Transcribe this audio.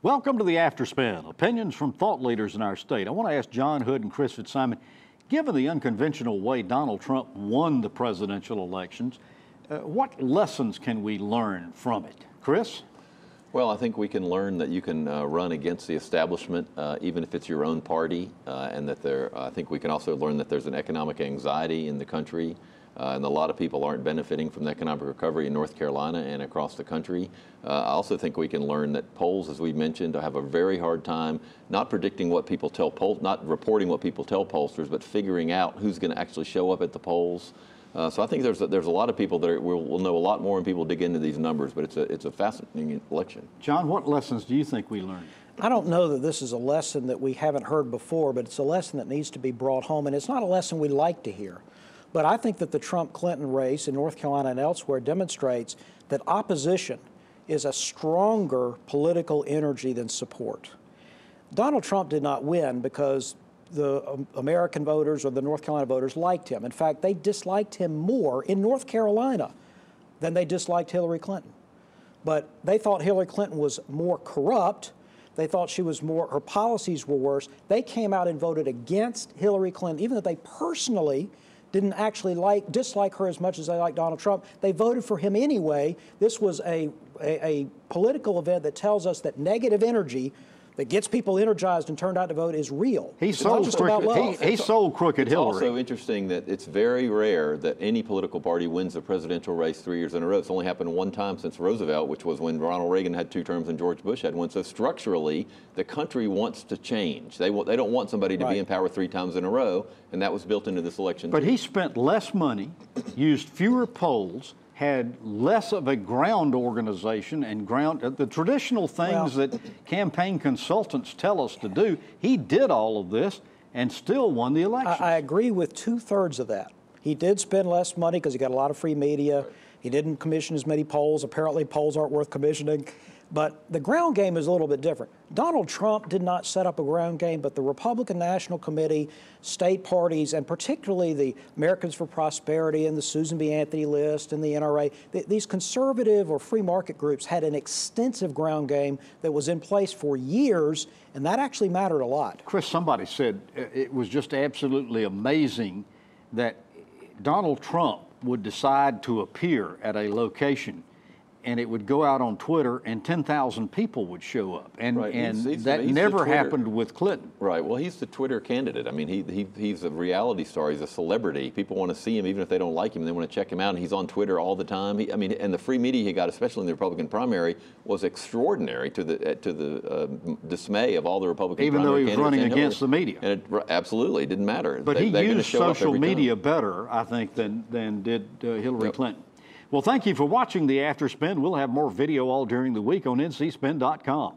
Welcome to the Afterspin, opinions from thought leaders in our state. I want to ask John Hood and Chris Fitzsimon, given the unconventional way Donald Trump won the presidential elections, what lessons can we learn from it? Chris? Well, I think we can learn that you can run against the establishment, even if it's your own party, and that I think we can also learn that there's an economic anxiety in the country, and a lot of people aren't benefiting from the economic recovery in North Carolina and across the country. I also think we can learn that polls, as we mentioned, have a very hard time not predicting what people tell not reporting what people tell pollsters, but figuring out who's going to actually show up at the polls. So I think there's a lot of people that will know a lot more when people dig into these numbers, but it's a fascinating election. John, what lessons do you think we learned? I don't know that this is a lesson that we haven't heard before, but it's a lesson that needs to be brought home, and it's not a lesson we like to hear. But I think that the Trump-Clinton race in North Carolina and elsewhere demonstrates that opposition is a stronger political energy than support. Donald Trump did not win because the American voters or the North Carolina voters liked him. In fact, they disliked him more in North Carolina than they disliked Hillary Clinton. But they thought Hillary Clinton was more corrupt. They thought her policies were worse. They came out and voted against Hillary Clinton, even though they personally didn't actually dislike her as much as they liked Donald Trump. They voted for him anyway. This was a political event that tells us that negative energy that gets people energized and turned out to vote is real. He sold crooked It's Hillary. also interesting that it's very rare that any political party wins a presidential race 3 years in a row. It's only happened one time since Roosevelt, which was when Ronald Reagan had 2 terms and George Bush had 1. So structurally, the country wants to change. They don't want somebody to be in power 3 times in a row, and that was built into this election. But he spent less money, used fewer polls, had less of a ground organization and the traditional things that campaign consultants tell us to do. He did all of this and still won the election. I agree with 2/3 of that. He did spend less money because he got a lot of free media. He didn't commission as many polls. Apparently polls aren't worth commissioning. But the ground game is a little bit different. Donald Trump did not set up a ground game, but the Republican National Committee, state parties, and particularly the Americans for Prosperity and the Susan B. Anthony list and the NRA, these conservative or free market groups had an extensive ground game that was in place for years, and that actually mattered a lot. Chris, somebody said it was just absolutely amazing that Donald Trump would decide to appear at a location and it would go out on Twitter, and 10,000 people would show up, and that never happened with Clinton. Right. Well, he's the Twitter candidate. I mean, he's a reality star. He's a celebrity. People want to see him, even if they don't like him. They want to check him out, and he's on Twitter all the time. And the free media he got, especially in the Republican primary, was extraordinary to the dismay of all the Republican. Even though he was running against the media. And it didn't matter. But he used social media better, I think, than did Hillary Clinton. Well, thank you for watching the Afterspin. We'll have more video all during the week on ncspin.com.